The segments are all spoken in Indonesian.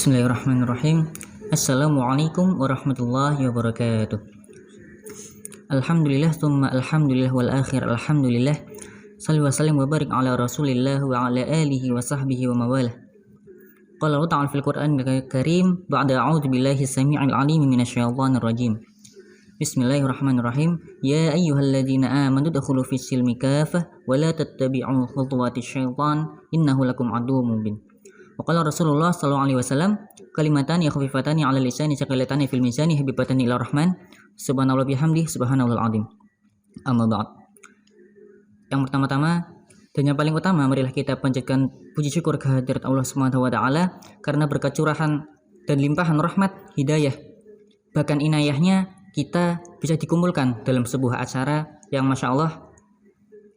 Bismillahirrahmanirrahim. Assalamualaikum warahmatullahi wabarakatuh. Alhamdulillah thumma alhamdulillah wal akhir alhamdulillah. Salli wa sallim wa barik ala Rasulillah wa ala alihi wa sahbihi wa mawalah. Qala Allah ta'ala fil Qur'anil Karim ba'da a'udzu billahi samii'il 'aliim minasyaitonir rajim. Bismillahirrahmanirrahim. Ya ayyuhalladzina amanu udkhulu fis silmi kaffah wa la tattabi'u khutuwatis syaitan innahu lakum aduwwun mubin. Waqala Rasulullah sallallahu alaihi wasallam kalimatani khafifatani 'ala lisani tsaqilatani fil mizani habibatani ila rahman subhanallah bihamdi subhanallahul azim. Amma ba'd. Yang pertama-tama dan yang paling utama, marilah kita panjatkan puji syukur kehadirat Allah Subhanahu wa taala karena berkat curahan dan limpahan rahmat, hidayah, bahkan inayahnya kita bisa dikumpulkan dalam sebuah acara yang Masya Allah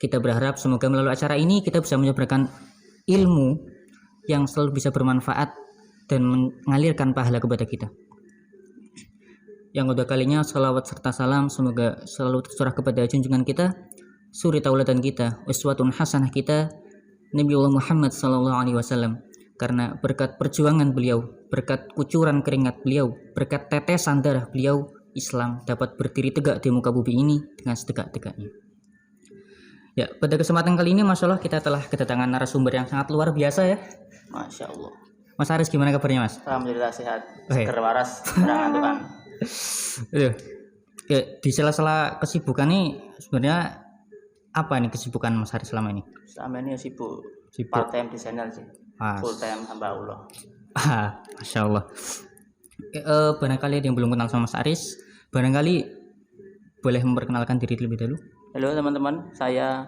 kita berharap semoga melalui acara ini kita bisa menyebarkan ilmu yang selalu bisa bermanfaat dan mengalirkan pahala kepada kita. Yang kedua kalinya salawat serta salam semoga selalu tercurah kepada junjungan kita, suri tauladan kita, uswatun hasanah kita, Nabiullah Muhammad sallallahu alaihi wasallam. Karena berkat perjuangan beliau, berkat kucuran keringat beliau, berkat tetesan darah beliau, Islam dapat berdiri tegak di muka bumi ini dengan setegak-tegaknya. Ya, pada kesempatan kali ini Masya Allah kita telah kedatangan narasumber yang sangat luar biasa ya. Masya Allah. Mas Aris gimana kabarnya Mas? Alhamdulillah sehat. Seger waras, ngantukan. Ya, di sela-sela kesibukan nih sebenarnya apa nih kesibukan Mas Aris selama ini? Selama ini sibuk part time designer sih. Full time hamba Allah. Masya Allah. Barangkali ada yang belum kenal sama Mas Aris, barangkali boleh memperkenalkan diri terlebih dahulu. Halo teman-teman, saya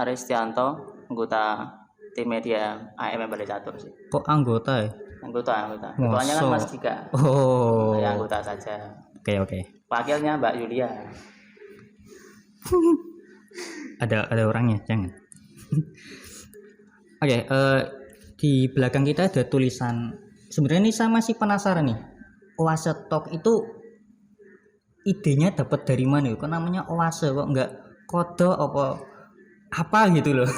Aris Tianto, anggota tim media AMM Balai Catur sih. Kok anggota ya? Anggota. Ketuanya kan Mas Dika. Oh. Saya anggota saja. Oke. Wakilnya Mbak Yulia. ada orangnya, jangan. Oke, di belakang kita ada tulisan. Sebenarnya ini saya masih penasaran nih. Oase Talk itu idenya dapat dari mana? Kok namanya Oase kok enggak kodo apa gitu loh.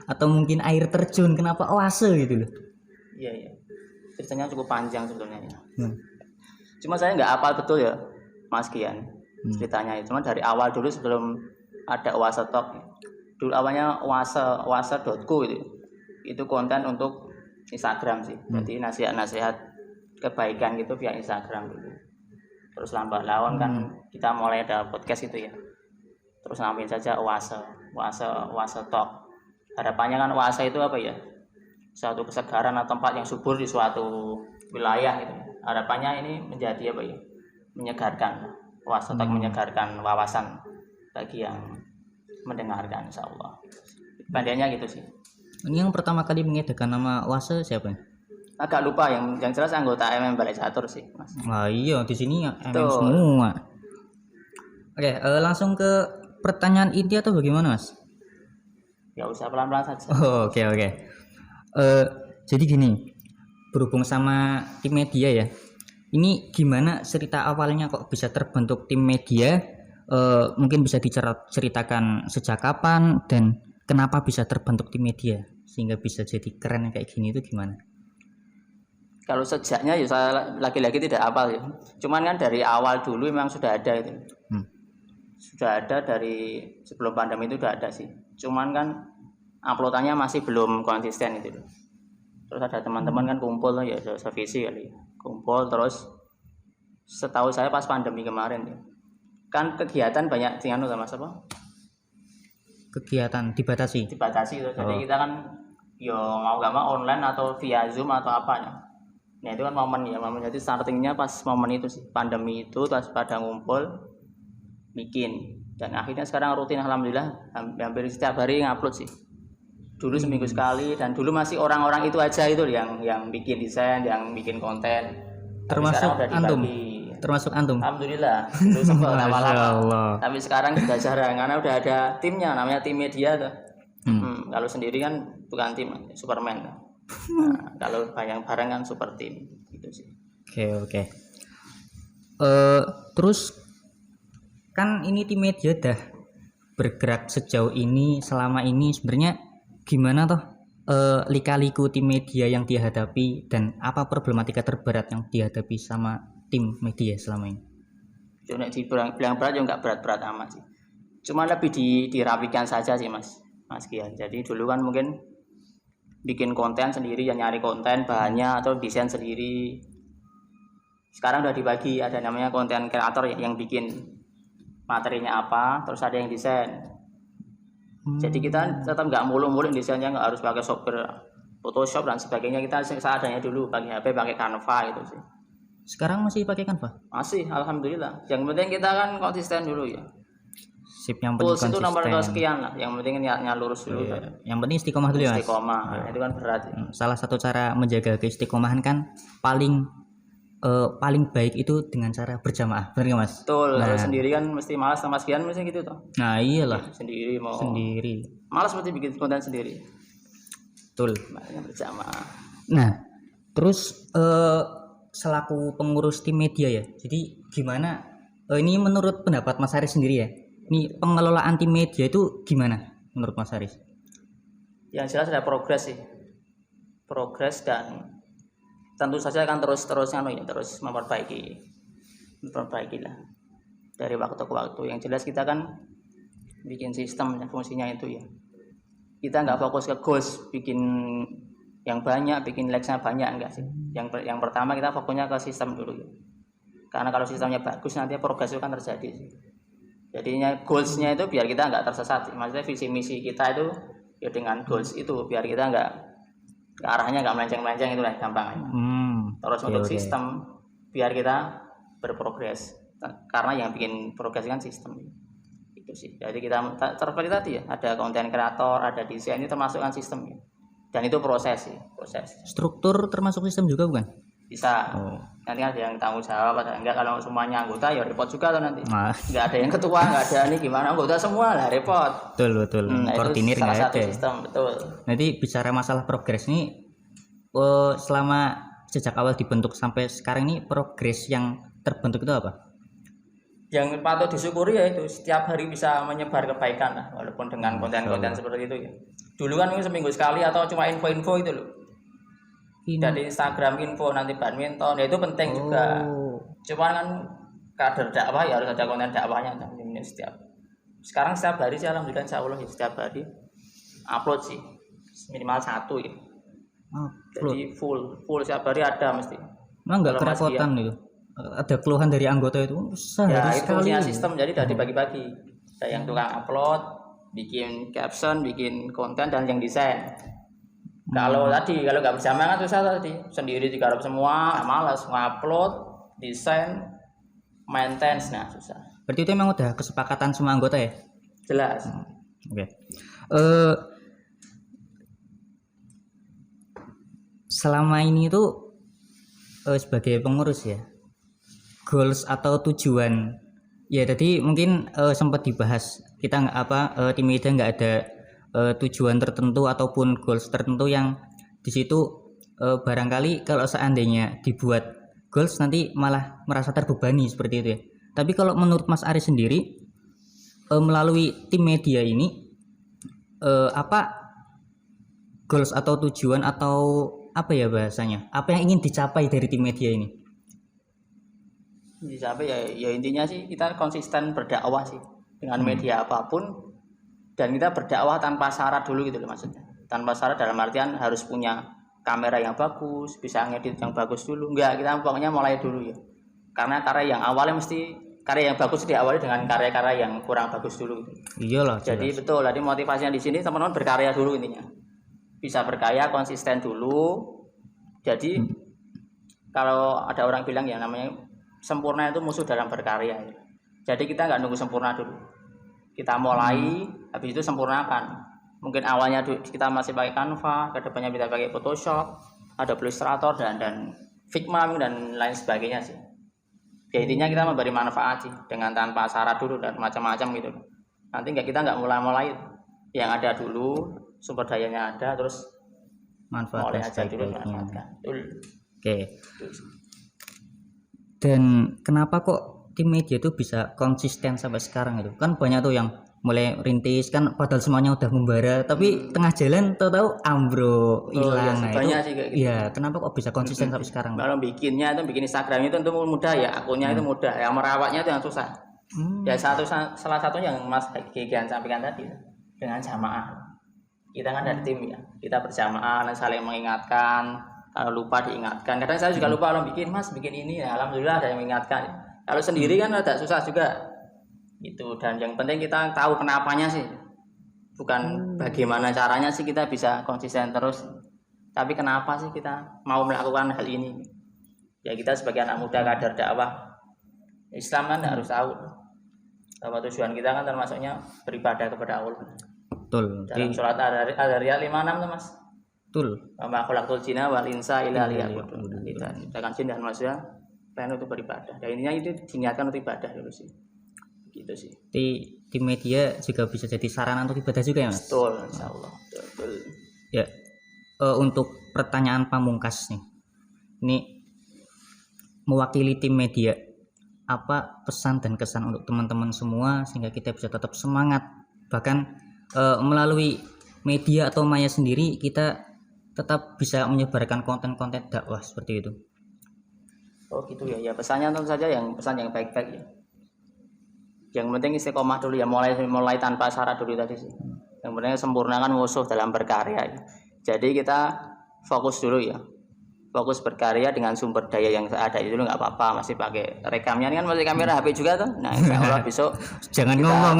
Atau mungkin air terjun, kenapa oase gitu loh? Iya. Ceritanya cukup panjang sebetulnya ya. Cuma saya nggak hafal betul ya, Mas Kian. Ceritanya itu cuma dari awal dulu sebelum ada Oase Talk. Dulu awalnya oase.co itu konten untuk Instagram sih. Jadi nasihat-nasihat kebaikan gitu via Instagram dulu. Terus lambat laun kan kita mulai ada podcast itu ya. Terus namain saja Oase Talk. Harapannya kan Oase itu apa ya? Suatu kesegaran atau tempat yang subur di suatu wilayah gitu. Harapannya ini menjadi apa ya? Menyegarkan. Oase Talk menyegarkan wawasan bagi yang mendengarkan insyaallah. Pandiannya gitu sih. Ini yang pertama kali mengedarkan nama Oase siapa? Agak lupa yang jelas anggota AMM Balai Catur sih, Mas. Iya, di sini AMM semua. Oke, langsung ke pertanyaan inti atau bagaimana, Mas? Ya usah pelan-pelan saja. Oke. Jadi gini, berhubung sama tim media ya. Ini gimana cerita awalnya kok bisa terbentuk tim media? Mungkin bisa diceritakan sejak kapan dan kenapa bisa terbentuk tim media sehingga bisa jadi keren kayak gini itu gimana? Kalau sejaknya ya saya lagi-lagi tidak hafal ya. Cuman kan dari awal dulu memang sudah ada itu. Sudah ada dari sebelum pandemi itu sudah ada sih. Cuman kan uploadannya masih belum konsisten itu. Terus ada teman-teman kan kumpul ya, sevisi kali. Kumpul terus setahu saya pas pandemi kemarin ya. Kan kegiatan banyak dengan Mas apa? Kegiatan dibatasi itu. Jadi kita kan yo mau gak mau online atau via Zoom atau apanya. Nah itu kan momen jadi startingnya pas momen itu sih pandemi itu pas pada ngumpul bikin dan akhirnya sekarang rutin alhamdulillah hampir setiap hari ngupload sih. Dulu seminggu sekali dan dulu masih orang-orang itu aja itu yang bikin desain, yang bikin konten. Termasuk antum. Alhamdulillah. Dulu sempat awal-awal. Tapi sekarang sudah jarang karena udah ada timnya namanya tim media tuh. Kalau sendiri kan bukan tim, Superman. Nah, kalau bareng kan super team gitu sih. Oke. Terus kan ini tim media dah bergerak sejauh ini selama ini sebenarnya gimana toh lika-liku tim media yang dia hadapi dan apa problematika terberat yang dihadapi sama tim media selama ini? Cuma bilang berat ya nggak berat-berat amat sih. Cuma lebih dirapikan saja sih Mas Kian. Jadi dulu kan mungkin bikin konten sendiri, ya nyari konten bahannya atau desain sendiri. Sekarang udah dibagi, ada namanya konten kreator yang bikin materinya apa, terus ada yang desain. Jadi kita tetap nggak muluk-muluk desainnya, nggak harus pakai software Photoshop dan sebagainya. Kita seadanya dulu, pakai HP, pakai Canva gitu sih. Sekarang masih pakai Canva? Masih, alhamdulillah. Yang penting kita kan konsisten dulu ya. Sip, yang penting Tools itu nomor konsisten. sekian lah. Yang penting niatnya lurus dulu. Iya. Yang penting istiqomah dulu ya, Mas. Istiqomah, itu kan berat. Salah satu cara menjaga keistiqomahan kan paling baik itu dengan cara berjamaah, benar nggak Mas? Betul. Nah, Kalau sendiri kan mesti malas, sama sekian mesti gitu toh. nah iyalah, Sendiri mau sendiri. malas mesti bikin konten sendiri. Betul. Makanya berjamaah. Nah, terus selaku pengurus tim media ya, jadi gimana? Ini menurut pendapat Mas Haris sendiri ya, ini pengelolaan tim media itu gimana menurut Mas Haris? Yang jelas ada progres sih. Progres dan tentu saja akan terus memperbaiki lah dari waktu ke waktu. Yang jelas kita kan bikin sistem yang fungsinya itu ya. Kita nggak fokus ke goals, bikin yang banyak, bikin likes-nya banyak, enggak sih. Yang pertama kita fokusnya ke sistem dulu ya. Karena kalau sistemnya bagus nanti progres itu kan terjadi sih. Jadinya goals-nya itu biar kita nggak tersesat sih. Maksudnya visi misi kita itu ya dengan goals itu biar kita nggak arahnya nggak melenceng-melenceng, itu lah gampang aja. Terus untuk sistem biar kita berprogres, karena yang bikin progres kan sistem itu sih. Jadi kita seperti tadi ya, ada konten kreator, ada desain, ini termasuk kan sistem ya. Dan itu proses sih, proses. Struktur termasuk sistem juga bukan? Bisa. Nanti ada yang tanggung jawab, ada enggak. Kalau semuanya anggota ya repot juga tuh nanti. Nggak ada yang ketua, nggak ada ini gimana, anggota semua lah repot. Betul. Koordinir nggak ada. Sistem, betul. Nanti bicara masalah progres ini, selama sejak awal dibentuk sampai sekarang ini progres yang terbentuk itu apa? Yang patut disyukuri ya itu setiap hari bisa menyebar kebaikan lah, walaupun dengan konten-konten seperti itu ya. Dulu kan mungkin seminggu sekali atau cuma info-info itu loh. Dari Instagram info nanti badminton ya itu penting juga. Cuma kan kader dakwah ya harus ada konten dakwahnya setiap. Sekarang setiap hari sih alhamdulillah insyaallah ya, setiap hari upload sih minimal 1 ya. Jadi full setiap hari ada mesti. Emang nggak kerepotan itu? Ada keluhan dari anggota itu ya itu fungsinya sistem, jadi udah dibagi-bagi. Ada yang tukang upload, bikin caption, bikin konten, dan yang desain. Kalau nggak berjamaah kan susah tadi, sendiri digarap semua, malas ngupload, desain, maintenance, nah susah. Berarti itu memang udah kesepakatan semua anggota ya? Jelas. Oke. Selama ini itu sebagai pengurus ya, goals atau tujuan ya, tadi mungkin sempat dibahas kita tim media nggak ada tujuan tertentu ataupun goals tertentu yang di situ barangkali kalau seandainya dibuat goals nanti malah merasa terbebani seperti itu ya. Tapi kalau menurut Mas Aris sendiri melalui tim media ini apa goals atau tujuan atau apa ya bahasanya, apa yang ingin dicapai dari tim media ini? Dicapai ya intinya sih kita konsisten berdakwah sih dengan media apapun, dan kita berdakwah tanpa syarat dulu gitu loh, maksudnya tanpa syarat dalam artian harus punya kamera yang bagus, bisa ngedit yang bagus dulu, enggak, kita pokoknya mulai dulu ya, karena karya yang awalnya mesti karya yang bagus diawali dengan karya-karya yang kurang bagus dulu gitu. Iyalah, jadi jelas. Betul, jadi motivasinya di sini teman-teman berkarya dulu, intinya bisa berkarya konsisten dulu. Jadi kalau ada orang bilang ya namanya sempurna itu musuh dalam berkarya. Jadi kita nggak nunggu sempurna dulu. Kita mulai, habis itu sempurnakan. Mungkin awalnya kita masih pakai Canva, kedepannya kita pakai Photoshop, ada Illustrator dan Figma dan lain sebagainya sih. Ya intinya kita memberi manfaat sih dengan tanpa syarat dulu dan macam-macam gitu. Nanti kita nggak mulai yang ada dulu, sumber dayanya ada, terus manfaatkan aja dulu, manfaatkan. Oke. Dan kenapa kok tim media itu bisa konsisten sampai sekarang itu? Kan banyak tuh yang mulai rintis kan, padahal semuanya udah membara, tapi tengah jalan tahu-tahu ambruk, hilang. Iya, Nah, banyak itu sih kayak gitu. iya, kenapa kok bisa konsisten sampai sekarang? Kalau bikinnya itu bikin Instagram itu tentu mudah ya, akunnya itu mudah, yang merawatnya itu yang susah. Ya salah satunya yang Mas Gigan sampaikan tadi, dengan jamaah. Kita kan ada tim ya, kita berjamaah dan saling mengingatkan. Kalau lupa diingatkan. Kadang saya juga lupa kalau bikin, Mas bikin ini ya, alhamdulillah ada yang mengingatkan. Kalau sendiri kan agak susah juga. Itu, dan yang penting kita tahu kenapanya sih, bukan bagaimana caranya sih kita bisa konsisten terus, tapi kenapa sih kita mau melakukan hal ini. Ya kita sebagai anak muda kader dakwah Islam kan harus tahu bahwa tujuan kita kan termasuknya beribadah kepada Allah. Betul. Dalam surat Al-Riyad 56 tuh Mas. Betul. Wa ma khalaqtul jinna wal insa illa liya'budun. Kita ciptakan jin dan manusia pengen untuk beribadah. Dan intinya itu diniatkan untuk ibadah dulu sih. Gitu sih. Di media juga bisa jadi sarana untuk ibadah juga ya Mas? Betul, insyaallah. Betul. Ya, untuk pertanyaan pamungkas nih, ini mewakili tim media, apa pesan dan kesan untuk teman-teman semua sehingga kita bisa tetap semangat, bahkan melalui media atau maya sendiri kita tetap bisa menyebarkan konten-konten dakwah seperti itu. Oh gitu ya, ya pesannya tentu saja yang pesan yang baik-baik ya. Yang penting istiqomah dulu ya, mulai tanpa syarat dulu tadi sih. Yang penting sempurnakan musuh dalam berkarya ya. Jadi kita fokus dulu ya, fokus berkarya dengan sumber daya yang ada itu nggak apa-apa, masih pakai rekamnya ini kan masih kamera HP juga tuh. Nah insya Allah besok jangan ngomong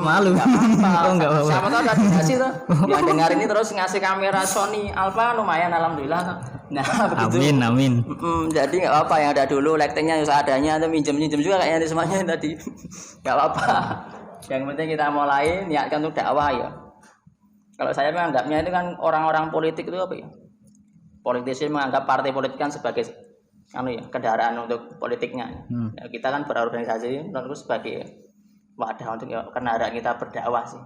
malu. Nggak apa-apa. Siapa tahu ada dikasih tuh yang dengar ini terus ngasih kamera Sony Alpha lumayan alhamdulillah tuh. Nah begitu. Amin. Jadi nggak apa-apa yang ada dulu, lightingnya seadanya atau minjem juga kayaknya semuanya tadi. Nggak apa-apa. Yang penting kita mulai niatkan untuk dakwah ya. Kalau saya menganggapnya itu kan orang-orang politik itu apa ya? Politisi menganggap partai politik kan sebagai kendaraan untuk politiknya. Ya, kita kan berorganisasi terus sebagai wadah untuk kendaraan kita berdakwah sih.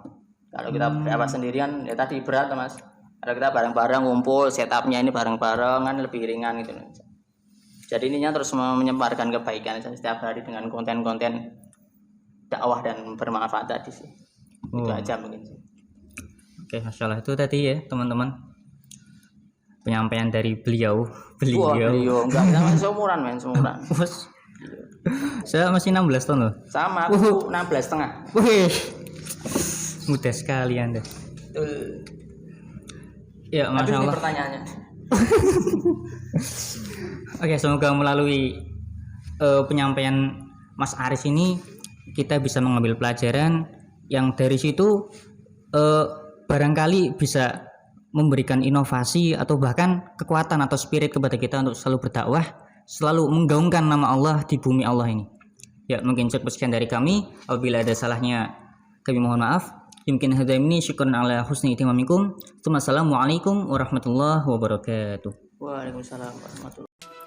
Kalau kita berdakwah sendirian ya tadi berat Mas. Kalau kita bareng-bareng ngumpul, setupnya ini bareng-bareng kan lebih ringan gitu. Jadi ininya terus menyebarkan kebaikan setiap hari dengan konten-konten dakwah dan bermanfaat tadi sih. Itu aja mungkin sih. Oke, Masya Allah itu tadi ya teman-teman penyampaian dari beliau. Wah, beliau enggak, kita masih seumuran Saya masih 16 tahun loh. Sama, aku 16,5. Wih, mudah sekali Anda. Betul. Ya, Masya Allah. Ini pertanyaannya. Oke, semoga melalui penyampaian Mas Aris ini kita bisa mengambil pelajaran yang dari situ barangkali bisa memberikan inovasi atau bahkan kekuatan atau spirit kepada kita untuk selalu berdakwah, selalu menggaungkan nama Allah di bumi Allah ini. Ya, mungkin cukup sekian dari kami. Apabila ada salahnya kami mohon maaf. Yumkin hadza minni syukran ala husni ihtimamikum. Assalamualaikum warahmatullahi wabarakatuh. Waalaikumsalam warahmatullahi wabarakatuh.